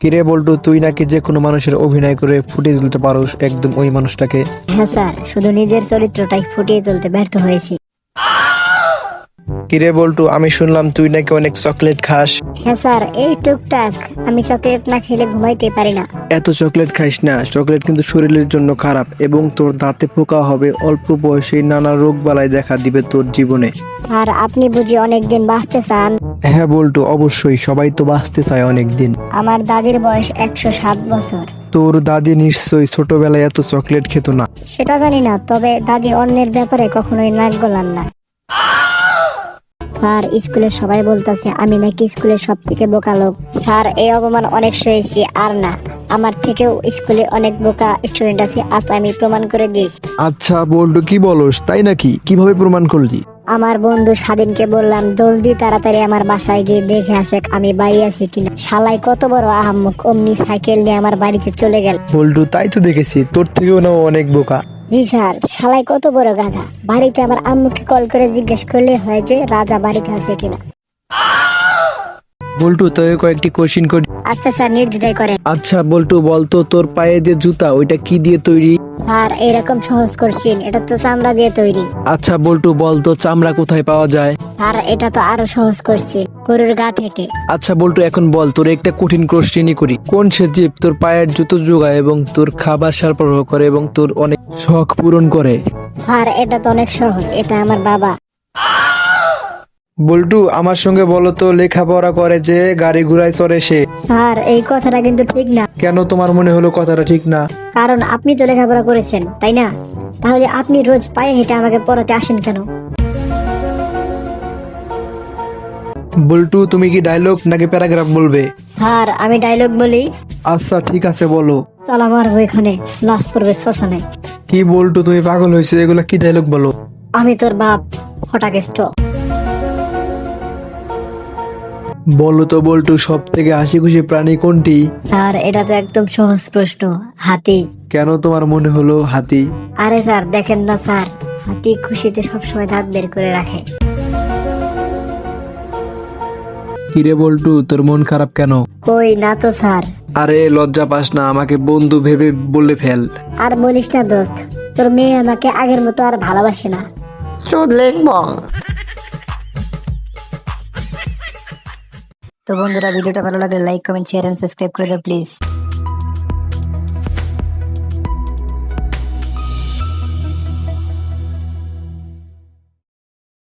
কিরে বল্টু, তুই নাকি যে কোনো মানুষের অভিনয় করে ফুটিয়ে তুলতে পারোস, একদম ওই মানুষটাকে। হ্যাঁ স্যার, শুধু নিজের চরিত্রটাই ফুটিয়ে তুলতে ব্যর্থ হয়েছি। কিরে বল্টু, আমি শুনলাম তুই নাকি অনেক চকলেট খাস। হ্যাঁ স্যার, এই টুকটাক। আমি চকলেট না খেলে ঘুমাইতে পারি না। এত চকলেট খাইস না, চকলেট কিন্তু শরীরের জন্য খারাপ এবং তোর দাঁতে পোকা হবে, অল্প বয়সে নানা রোগ বালাই দেখা দিবে তোর জীবনে। স্যার, আপনি বুঝি অনেকদিন বাঁচতে চান? হ্যাঁ বল্টু, অবশ্যই, সবাই তো বাঁচতে চায় অনেক দিন। আমার দাদির বয়স 107 বছর। তোর দাদি নিশ্চয়ই ছোটবেলায় এত চকলেট খেত না। সেটা জানি না, তবে দাদি অন্যের ব্যাপারে কখনোই নাক গলান না। স্যার, স্কুলের সবাই বলতেছে আমি নাকি স্কুলের সব থেকে বোকা লোক। স্যার, এই অপমান অনেক সয়েছি, আর না। আমার থেকেও স্কুলে অনেক বোকা স্টুডেন্ট আছে, আজ আমি প্রমাণ করে দিয়েছি। আচ্ছা বল্টু, কি বলস, তাই নাকি? কিভাবে প্রমাণ করলি? আমার বন্ধু স্বাধীনকে বললাম জলদি তাড়াতাড়ি আমার বাসায় গিয়ে দেখে আসে আমি বাড়ি আছি কিনা। শালাই কত বড় আহাম্মক, অমনি সাইকেল নিয়ে আমার বাড়িতে চলে গেল। বল্টু, তাই তো দেখেছি, তোর থেকেও না ও অনেক বোকা। জি স্যার, শালাই কত বড় গাধা। বাড়িতে আমার আম্মুকে কল করে জিজ্ঞেস করলে হয় যে রাজা বাড়িতে আছে কিনা। বল্টু, তোকে কয়েকটি কোশ্চিন করি। আচ্ছা স্যার, নির্দ্বিধায় করেন। আচ্ছা বল্টু, বলতো তোর পায়ে যে জুতা, ওইটা কি দিয়ে তৈরি? স্যার, এরকম সহজ করছেন, এটা তো চামড়া দিয়ে তৈরি। আচ্ছা বল্টু, বলতো চামড়া কোথায় পাওয়া যায়? স্যার, এটা তো আরো সহজ করছেন, গরুর গা থেকে। আচ্ছা বল্টু, এখন বল, তোর একটা কঠিন কোশ্চেনই করি। কোন সে জীব তোর পায়ের জুতো যোগায় এবং তোর খাবার সরবরাহ করে এবং তোর অনেক শখ পূরণ করে? স্যার, এটা তো অনেক সহজ, এটা আমার বাবা। বল্টু, আমার সঙ্গে বলো তো, লেখাপড়া করে যে গাড়ি ঘোড়ায় চড়ে সে? স্যার, এই কথাটা কিন্তু ঠিক না। কেন তোমার মনে হলো কথাটা ঠিক না? কারণ আপনি তো লেখাপড়া করেছেন, তাই না? তাহলে আপনি রোজ পায়ে হেঁটে আমাকে পড়াতে আসেন কেন? বল্টু, তুমি কি ডায়লগ নাকি প্যারাগ্রাফ বলবে? স্যার, আমি ডায়লগ বলি। আচ্ছা ঠিক আছে, বলো। চল আমার এখানে লাশ পড়বে শ্মশানে। কি বল্টু, তুমি পাগল হয়েছে? এগুলা কি ডায়লগ বলো? আমি তোর বাপ ফটাকেষ্ট। বলো তো বল্টু, সব থেকে হাসি খুশি প্রাণী কোনটি? স্যার, এটা তো একদম সহজ প্রশ্ন, হাতি। কেন তোমার মনে হলো হাতি? আরে স্যার, দেখেন না স্যার, হাতি খুশিতে সবসময় দাঁত বের করে রাখে। কিরে বল্টু, তোর মন খারাপ কেন? কই না তো স্যার। আরে লজ্জা পাস না, আমাকে বন্ধু ভেবে বলে ফেল। আর বলিস না দোস্ত, তোর মেয়ে আমাকে আগের মতো আর ভালোবাসে না। তো বন্ধুরা, ভিডিওটা ভালো লাগলে like, comment, share and subscribe করে দাও প্লিজ।